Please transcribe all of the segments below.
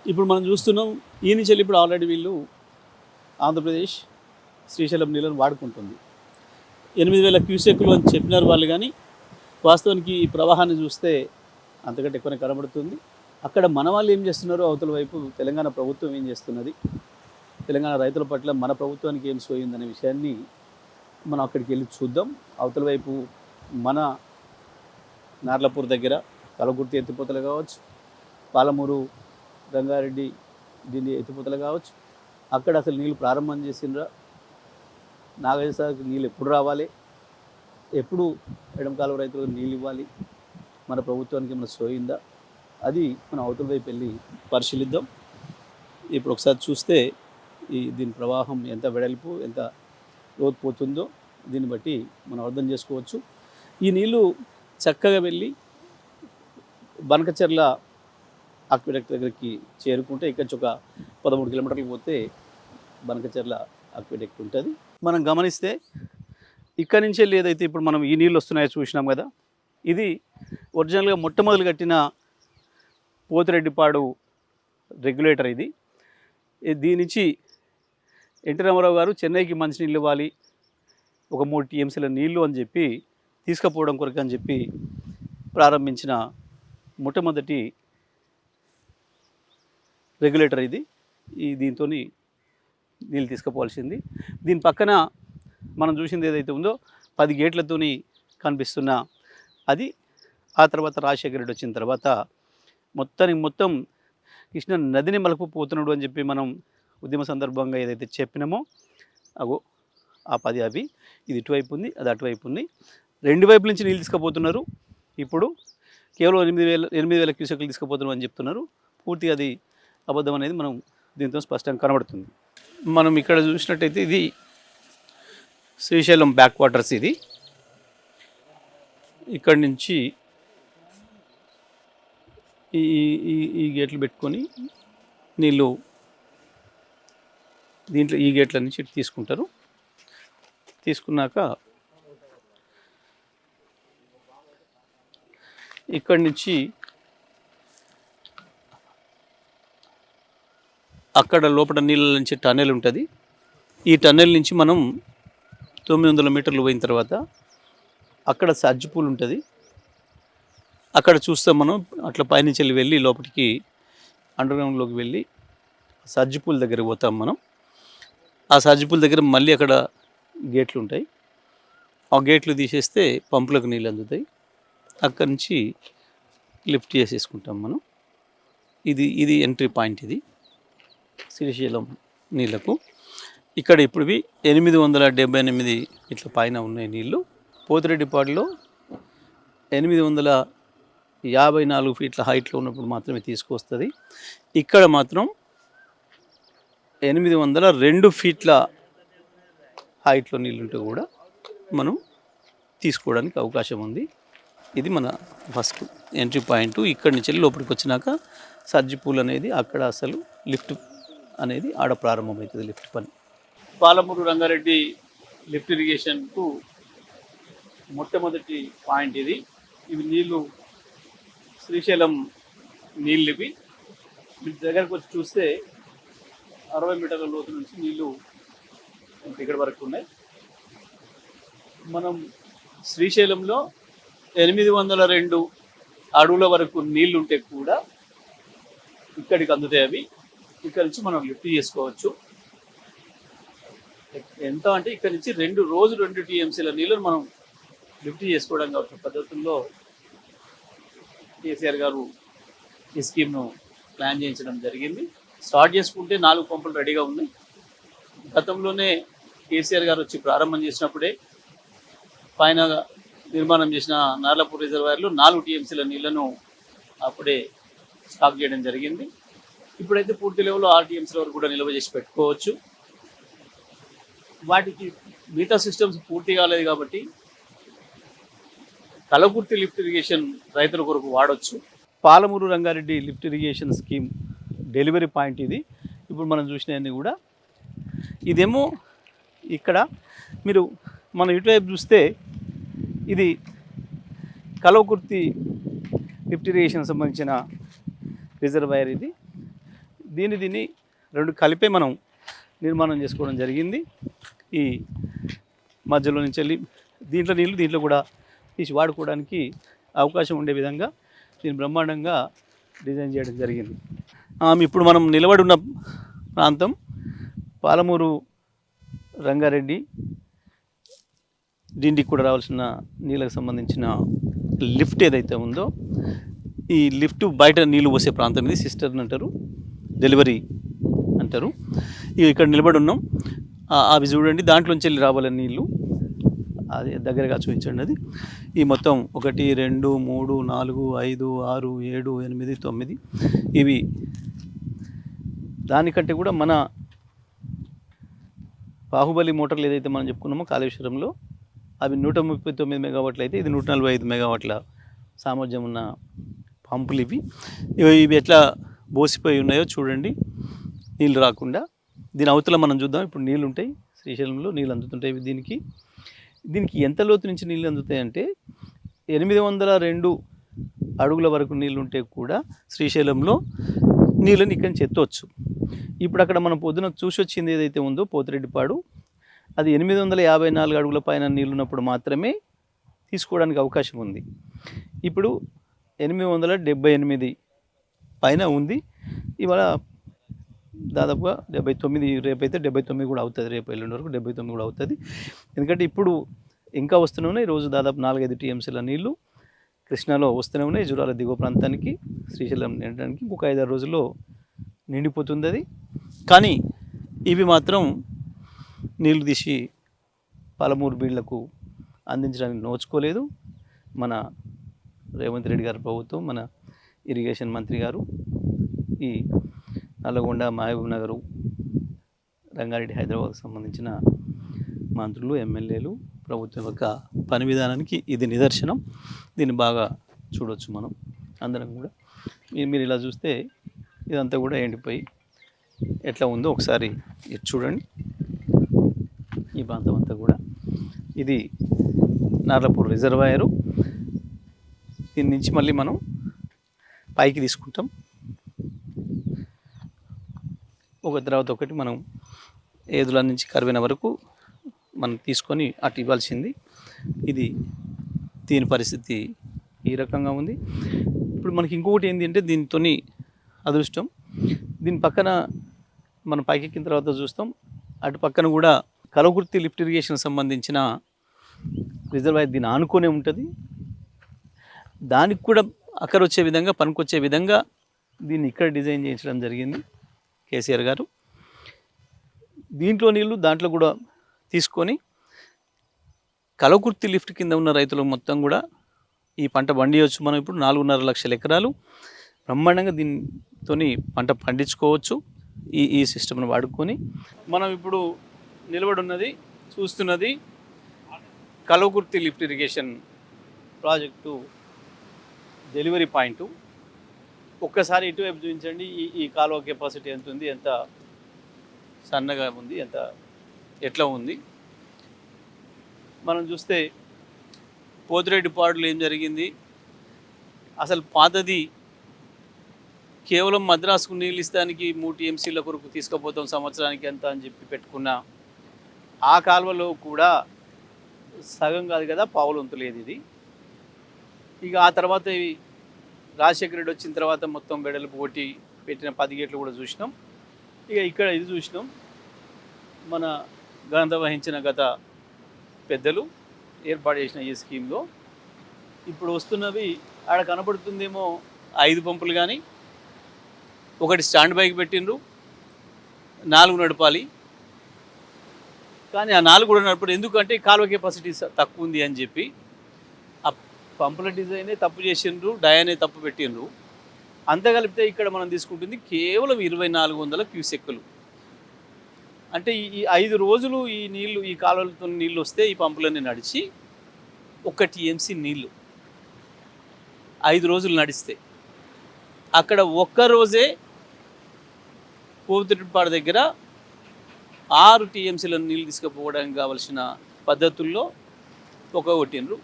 ఇప్పుడు మనం చూస్తున్నాం ఈ నుంచి వెళ్ళి ఇప్పుడు ఆల్రెడీ వీళ్ళు ఆంధ్రప్రదేశ్ శ్రీశైలం నీళ్ళను వాడుకుంటుంది. 8,000 క్యూసెక్లు అని చెప్పినారు వాళ్ళు, కానీ వాస్తవానికి ఈ ప్రవాహాన్ని చూస్తే అంతకంటే ఎక్కువనే కనబడుతుంది. అక్కడ మన వాళ్ళు ఏం చేస్తున్నారో అవతల వైపు తెలంగాణ ప్రభుత్వం ఏం చేస్తున్నది, తెలంగాణ రైతుల పట్ల మన ప్రభుత్వానికి ఏం సోయిందనే విషయాన్ని మనం అక్కడికి వెళ్ళి చూద్దాం. అవతల వైపు మన నార్లపూర్ దగ్గర కలగుర్తి ఎత్తిపోతలు కావచ్చు, పాలమూరు రంగారెడ్డి దీన్ని ఎత్తిపోతలు కావచ్చు, అక్కడ అసలు నీళ్ళు ప్రారంభం చేసిండ్రా, నాగేశ్వరకి నీళ్ళు ఎప్పుడు రావాలి, ఎప్పుడు ఎడమ కాలువ రైతులకు నీళ్ళు ఇవ్వాలి, మన ప్రభుత్వానికి ఏమైనా సోయిందా, అది మనం అవతల వైపు వెళ్ళి పరిశీలిద్దాం. ఇప్పుడు ఒకసారి చూస్తే దీని ప్రవాహం ఎంత వెడల్పు ఎంత లోతు పోతుందో దీన్ని బట్టి మనం అర్థం చేసుకోవచ్చు. ఈ నీళ్ళు చక్కగా వెళ్ళి బనకచెర్ల ఆక్విడక్ట్ దగ్గరికి చేరుకుంటే ఇక్కడి నుంచి ఒక 13 కిలోమీటర్లు పోతే బనకచెర్ల ఆక్విడక్ట్ ఉంటుంది. మనం గమనిస్తే ఇక్కడి నుంచి వెళ్ళి ఏదైతే ఇప్పుడు మనం ఈ నీళ్ళు వస్తున్నాయో చూసినాం కదా, ఇది ఒరిజినల్గా మొట్టమొదలు కట్టిన పోతిరెడ్డిపాడు రెగ్యులేటర్. ఇది దీని నుంచి ఎన్టీ రామారావు గారు చెన్నైకి మంచినీళ్ళు ఇవ్వాలి, ఒక 3 టీఎంసీల నీళ్ళు అని చెప్పి తీసుకుపోవడం కొరకు అని చెప్పి ప్రారంభించిన మొట్టమొదటి రెగ్యులేటర్ ఇది. దీంతో నీళ్ళు తీసుకుపోవాల్సింది. దీని పక్కన మనం చూసింది ఏదైతే ఉందో 10 గేట్లతోని కనిపిస్తున్న అది. ఆ తర్వాత రాజశేఖర రెడ్డి వచ్చిన తర్వాత మొత్తం కృష్ణ నదిని మలుపుపోతున్నాడు అని చెప్పి మనం ఉద్యమ సందర్భంగా ఏదైతే చెప్పినామో అగో ఆ 10 అవి, ఇది ఇటువైపు ఉంది, అది అటువైపు ఉంది, 2 వైపుల నుంచి నీళ్ళు తీసుకుపోతున్నారు. ఇప్పుడు కేవలం 8,000 క్యూసెక్లు తీసుకుపోతున్నాం అని చెప్తున్నారు. పూర్తిగా అది అబద్ధం అనేది మనం దీంతో స్పష్టంగా కనబడుతుంది. మనం ఇక్కడ చూసినట్టయితే ఇది శ్రీశైలం బ్యాక్ వాటర్స్. ఇది ఇక్కడి నుంచి ఈ గేట్లు పెట్టుకొని నీళ్ళు దీంట్లో ఈ గేట్ల నుంచి తీసుకుంటారు. తీసుకున్నాక ఇక్కడి నుంచి అక్కడ లోపల నీళ్ళ నుంచి టన్నెల్ ఉంటుంది. ఈ టన్నెల్ నుంచి మనం 900 మీటర్లు పోయిన తర్వాత అక్కడ సజ్జిపూల్ ఉంటుంది. అక్కడ చూస్తాం మనం అట్లా పైనుంచి వెళ్ళి లోపలికి అండర్గ్రౌండ్లోకి వెళ్ళి సజ్జిపూల్ దగ్గర పోతాం మనం. ఆ సజ్జిపూల్ దగ్గర మళ్ళీ అక్కడ గేట్లు ఉంటాయి. ఆ గేట్లు తీసేస్తే పంపులకు నీళ్ళు అందుతాయి. అక్కడి నుంచి లిఫ్ట్ చేసేసుకుంటాం మనం. ఇది ఎంట్రీ పాయింట్. ఇది శ్రీశైలం నీళ్ళకు. ఇక్కడ ఇప్పుడు 878 ఇట్లా పైన ఉన్నాయి నీళ్ళు. పోతిరెడ్డిపాడులో 854 ఫీట్ల హైట్లో ఉన్నప్పుడు మాత్రమే తీసుకొస్తుంది. ఇక్కడ మాత్రం 802 ఫీట్ల హైట్లో నీళ్ళుంటే కూడా మనం తీసుకోవడానికి అవకాశం ఉంది. ఇది మన ఫస్ట్ ఎంట్రీ పాయింట్. ఇక్కడి నుంచి వెళ్ళి లోపలికి వచ్చినాక సర్జిపూల్ అనేది అక్కడ అసలు లిఫ్ట్ అనేది ఆడ ప్రారంభమవుతుంది, లిఫ్ట్ పని. పాలమూరు రంగారెడ్డి లిఫ్ట్ ఇరిగేషన్కు మొట్టమొదటి పాయింట్ ఇది. ఇవి నీళ్ళు శ్రీశైలం నీళ్ళు. ఇవి మీ దగ్గరకు వచ్చి చూస్తే 60 మీటర్ల లోతు నుంచి నీళ్ళు ఇక్కడ వరకు ఉన్నాయి. మనం శ్రీశైలంలో 802 అడుగుల వరకు నీళ్ళు ఉంటే కూడా ఇక్కడికి అందుతాయి అవి. ఇక్కడ నుంచి మనం లిఫ్ట్ చేసుకోవచ్చు. ఎంత అంటే ఇక్కడ నుంచి 2 టీఎంసీల నీళ్ళను మనం లిఫ్ట్ చేసుకోవడం కావచ్చు పద్ధతుల్లో కేసీఆర్ గారు ఈ స్కీమ్ను ప్లాన్ చేయించడం జరిగింది. స్టార్ట్ చేసుకుంటే 4 పంపులు రెడీగా ఉన్నాయి. గతంలోనే కేసీఆర్ గారు వచ్చి ప్రారంభం చేసినప్పుడే పైన నిర్మాణం చేసిన నార్లపూర్ రిజర్వాయర్లో 4 టీఎంసీల నీళ్లను అప్పుడే స్టాక్ చేయడం జరిగింది. ఇప్పుడైతే పూర్తి లెవెల్లో 6 టీఎంసీల వరకు కూడా నిల్వ చేసి పెట్టుకోవచ్చు. వాటికి మిగతా సిస్టమ్స్ పూర్తి కాలేదు కాబట్టి కలకుర్తి లిఫ్ట్ ఇరిగేషన్ రైతుల కొరకు వాడవచ్చు. Palamuru Rangareddy lift irrigation scheme delivery point ఇది. ఇప్పుడు మనం చూసినవన్నీ కూడా ఇదేమో ఇక్కడ మీరు మనం ఇటువైపు చూస్తే ఇది కలవకుర్తి లిఫ్ట్ ఇరిగేషన్ సంబంధించిన రిజర్వాయర్. ఇది దీన్ని రెండు కలిపే మనం నిర్మాణం చేసుకోవడం జరిగింది. ఈ మధ్యలో నుంచి వెళ్ళి దీంట్లో నీళ్ళు దీంట్లో కూడా తీసి వాడుకోవడానికి అవకాశం ఉండే విధంగా దీన్ని బ్రహ్మాండంగా డిజైన్ చేయడం జరిగింది. ఇప్పుడు మనం నిలబడి ఉన్న ప్రాంతం పాలమూరు రంగారెడ్డి డిండికి కూడా రావాల్సిన నీళ్ళకు సంబంధించిన లిఫ్ట్ ఏదైతే ఉందో ఈ లిఫ్ట్ బయట నీళ్ళు పోసే ప్రాంతం ఇది సిస్టర్న్ అంటారు, డెలివరీ అంటారు. ఇక్కడ నిలబడి ఉన్నాం. అవి చూడండి, దాంట్లోంచి వెళ్ళి రావాలని నీళ్ళు అది దగ్గరగా చూపించండి. అది ఈ మొత్తం 1 2 3 4 5 6 7 8 9 ఇవి దానికంటే కూడా మన బాహుబలి మోటార్లు ఏదైతే మనం చెప్పుకున్నామో కాళేశ్వరంలో అవి 139 మెగావాట్లు అయితే ఇది 145 మెగావాట్ల సామర్థ్యం ఉన్న పంపులు ఇవి ఎట్లా బోసిపోయి ఉన్నాయో చూడండి, నీళ్ళు రాకుండా. దీని అవతల మనం చూద్దాం. ఇప్పుడు నీళ్ళు ఉంటాయి, శ్రీశైలంలో నీళ్ళు అందుతుంటాయి. దీనికి ఎంత లోతు నుంచి నీళ్ళు అందుతాయి అంటే 802 అడుగుల వరకు నీళ్ళు ఉంటే కూడా శ్రీశైలంలో నీళ్ళని ఇక్కడి నుంచి ఎత్తవచ్చు. ఇప్పుడు అక్కడ మనం పొద్దున చూసి వచ్చింది ఏదైతే ఉందో పోతిరెడ్డిపాడు, అది 854 అడుగుల పైన నీళ్ళు ఉన్నప్పుడు మాత్రమే తీసుకోవడానికి అవకాశం ఉంది. ఇప్పుడు 878 పైన ఉంది. ఇవాళ దాదాపుగా 79, రేపైతే 79 కూడా అవుతుంది, రేపు ఎల్లుండి వరకు 79 కూడా అవుతుంది. ఎందుకంటే ఇప్పుడు ఇంకా వస్తూనే ఉన్నాయి. రోజు దాదాపు 4-5 టీఎంసీల నీళ్ళు కృష్ణాలో వస్తూనే ఉన్నాయి. జూరాల దిగువ ప్రాంతానికి శ్రీశైలం నిండడానికి ఇంకొక 5-6 రోజుల్లో నిండిపోతుంది అది. కానీ ఇవి మాత్రం నీళ్లు తీసి పాలమూరు బీళ్లకు అందించడానికి నోచుకోలేదు. మన రేవంత్ రెడ్డి గారి ప్రభుత్వం, మన ఇరిగేషన్ మంత్రి గారు ఈ నల్లగొండ, మహబూబ్ నగరు, రంగారెడ్డి, హైదరాబాద్కు సంబంధించిన మంత్రులు, ఎమ్మెల్యేలు, ప్రభుత్వం యొక్క పని విధానానికి ఇది నిదర్శనం. దీన్ని బాగా చూడవచ్చు మనం అందరం కూడా. మీరు ఇలా చూస్తే ఇదంతా కూడా ఎండిపోయి ఎట్లా ఉందో ఒకసారి ఇది చూడండి. ఈ ప్రాంతం అంతా కూడా ఇది నార్లపూర్ రిజర్వాయరు. దీని నుంచి మళ్ళీ మనం పైకి తీసుకుంటాం, ఒక తర్వాత ఒకటి మనం ఏదుల నుంచి కర్వెన వరకు మనం తీసుకొని అటు ఇవ్వాల్సింది. దీని పరిస్థితి ఈ రకంగా ఉంది. ఇప్పుడు మనకి ఇంకొకటి ఏంటి అంటే దీనితో అదృష్టం, దీని పక్కన మనం పైకెక్కిన తర్వాత చూస్తాం, అటు పక్కన కూడా కలవకుర్తి లిఫ్ట్ ఇరిగేషన్ సంబంధించిన రిజర్వాయర్ దీన్ని ఆనుకొనే ఉంటుంది. దానికి కూడా అక్కర వచ్చే విధంగా, పనికొచ్చే విధంగా దీన్ని ఇక్కడ డిజైన్ చేయించడం జరిగింది కేసీఆర్ గారు. దీంట్లో నీళ్ళు దాంట్లో కూడా తీసుకొని కలవకుర్తి లిఫ్ట్ కింద ఉన్న రైతులు మొత్తం కూడా ఈ పంట పండియవచ్చు. మనం ఇప్పుడు 4.5 లక్షల ఎకరాలు బ్రహ్మాండంగా దీంతో పంట పండించుకోవచ్చు. ఈ సిస్టమ్ను వాడుకొని మనం ఇప్పుడు నిలబడి ఉన్నది, చూస్తున్నది Kalwakurthy lift irrigation project delivery point. ఒక్కసారి ఇటువైపు చూపించండి. ఈ కాలువ కెపాసిటీ ఎంత ఉంది, ఎంత సన్నగా ఉంది, ఎట్లా ఉంది. మనం చూస్తే పోతిరెడ్డిపాడులో ఏం జరిగింది, అసలు పాతది కేవలం మద్రాసుకు నీళ్ళు ఇస్తానికి 3 టీఎంసీల కొరకు తీసుకుపోతాం సంవత్సరానికి ఎంత అని చెప్పి పెట్టుకున్న ఆ కాలువలో కూడా సగం కాదు కదా, పావులొంతు లేదు ఇది. ఇక ఆ తర్వాత రాజశేఖర రెడ్డి వచ్చిన తర్వాత మొత్తం వెడల్పు కొట్టి పెట్టిన 10 గేట్లు కూడా చూసినాం. ఇక ఇక్కడ ఇది చూసినాం. మన ఘనత వహించిన గత పెద్దలు ఏర్పాటు చేసిన ఈ స్కీమ్లో ఇప్పుడు వస్తున్నవి ఆడ కనబడుతుందేమో 5 పంపులు, కానీ ఒకటి స్టాండ్ బైకి పెట్టిండ్రు, 4 నడపాలి. కానీ ఆ 4 కూడా నడపడు. ఎందుకంటే కాలువ కెపాసిటీ తక్కువ ఉంది అని చెప్పి ఆ పంపుల డిజైనే తప్పు చేసిండ్రు, డయానే తప్పు పెట్టిండ్రు. అంత కలిపితే ఇక్కడ మనం తీసుకుంటుంది కేవలం 2400 క్యూసెక్కులు. అంటే ఈ 5 రోజులు ఈ నీళ్లు, ఈ కాలువలతో నీళ్ళు వస్తే ఈ పంపులన్నీ నడిచి 1 టీఎంసీ నీళ్ళు 5 రోజులు నడిస్తే, అక్కడ ఒక్కరోజే పోతిరెడ్డిపాడు దగ్గర 6 టీఎంసీల నీళ్ళు తీసుకుపోవడానికి కావలసిన పద్ధతుల్లో కొట్టిండ్రు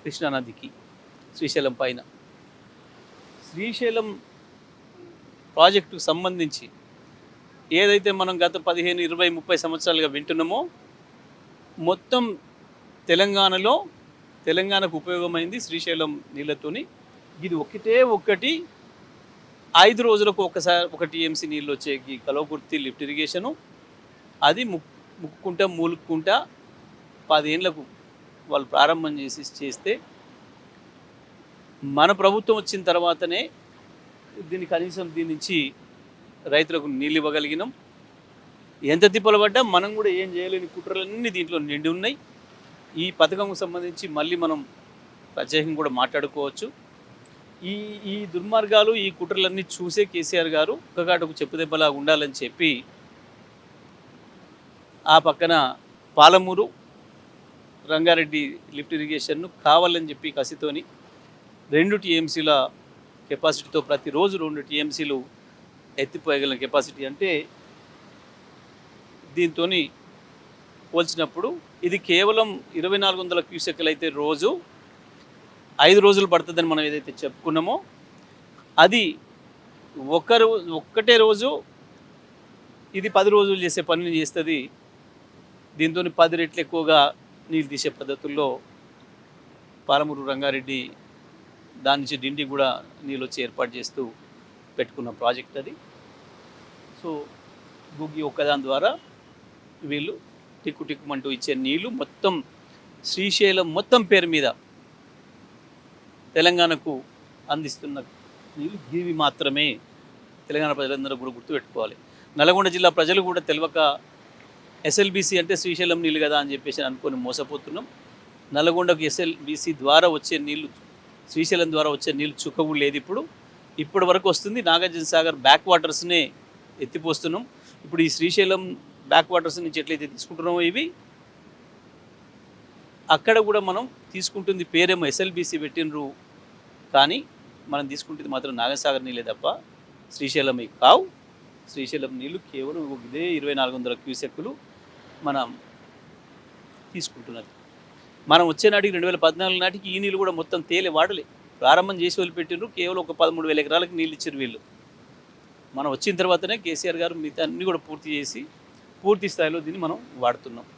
కృష్ణానదికి, శ్రీశైలం పైన. శ్రీశైలం ప్రాజెక్టుకు సంబంధించి ఏదైతే మనం గత 15, 20, 30 సంవత్సరాలుగా వింటున్నామో మొత్తం తెలంగాణకు ఉపయోగమైంది శ్రీశైలం నీళ్ళతోని. ఇది ఒక్కటి 5 రోజులకు ఒక టీఎంసీ నీళ్ళు వచ్చే ఈ కల్వకుర్తి లిఫ్ట్ ఇరిగేషను. అది మూలుక్కుంటా 10 ఏళ్లకు వాళ్ళు ప్రారంభం చేస్తే మన ప్రభుత్వం వచ్చిన తర్వాతనే కనీసం దీని నుంచి రైతులకు నీళ్ళు ఇవ్వగలిగినాం. ఎంత తిప్పలు పడ్డా మనం కూడా ఏం చేయలేని కుట్రలన్నీ దీంట్లో నిండి ఉన్నాయి. ఈ పథకంకు సంబంధించి మళ్ళీ మనం ప్రత్యేకంగా కూడా మాట్లాడుకోవచ్చు. ఈ దుర్మార్గాలు ఈ కుట్రలన్నీ చూసే కేసీఆర్ గారు ఒక్కగాటకు చెప్పుదెబ్బలా ఉండాలని చెప్పి ఆ పక్కన పాలమూరు రంగారెడ్డి లిఫ్ట్ ఇరిగేషన్ను కావాలని చెప్పి కసితోని 2 టీఎంసీల కెపాసిటీతో ప్రతిరోజు 2 టీఎంసీలు ఎత్తిపోయగలిగిన కెపాసిటీ అంటే దీంతో పోల్చినప్పుడు ఇది కేవలం 2400 క్యూసెక్లు అయితే రోజు 5 రోజులు పడుతుందని మనం ఏదైతే చెప్పుకున్నామో అది ఒక్కటే రోజు ఇది 10 రోజులు చేసే పనిని చేస్తుంది. దీంతో 10 రెట్లు ఎక్కువగా నీళ్ళు తీసే పద్ధతుల్లో పాలమూరు రంగారెడ్డి దాని నుంచి డిండి కూడా నీళ్ళు వచ్చి ఏర్పాటు చేస్తూ పెట్టుకున్న ప్రాజెక్ట్ అది. సో గుగ్గి ఒక్కదాని ద్వారా వీళ్ళు టిక్కుమంటూ ఇచ్చే నీళ్ళు మొత్తం శ్రీశైలం మొత్తం పేరు మీద తెలంగాణకు అందిస్తున్న నీళ్ళు గివి మాత్రమే. తెలంగాణ ప్రజలందరూ కూడా గుర్తుపెట్టుకోవాలి. నల్గొండ జిల్లా ప్రజలు కూడా తెలియక ఎస్ఎల్బీసీ అంటే శ్రీశైలం నీళ్ళు కదా అని చెప్పేసి అనుకొని మోసపోతున్నాం. నల్గొండకు ఎస్ఎల్బీసీ ద్వారా వచ్చే నీళ్ళు శ్రీశైలం ద్వారా వచ్చే నీళ్ళు చుక్కవు లేదు. ఇప్పటి వరకు వస్తుంది. నాగార్జున సాగర్ బ్యాక్ వాటర్స్నే ఎత్తిపోస్తున్నాం. ఇప్పుడు ఈ శ్రీశైలం బ్యాక్ వాటర్స్ నుంచి ఎట్లయితే తీసుకుంటున్నామో ఇవి అక్కడ కూడా మనం తీసుకుంటుంది పేరేమో ఎస్ఎల్బీసీ పెట్టినరు, కానీ మనం తీసుకుంటుంది మాత్రం నాగసాగర్ నీళ్ళే తప్ప శ్రీశైలం కావు. శ్రీశైలం నీళ్ళు కేవలం ఇదే 2400 క్యూసెక్కులు మనం తీసుకుంటున్నది. మనం వచ్చే నాటికి 2014 నాటికి ఈ నీళ్ళు కూడా మొత్తం తేలే వాడలే, ప్రారంభం చేసి వదిలిపెట్టినారు. కేవలం ఒక 13,000 ఎకరాలకు నీళ్ళు ఇచ్చారు వీళ్ళు. మనం వచ్చిన తర్వాతనే కేసీఆర్ గారు మిగతా అన్నీ కూడా పూర్తి స్థాయిలో దీన్ని మనం వాడుతున్నాం.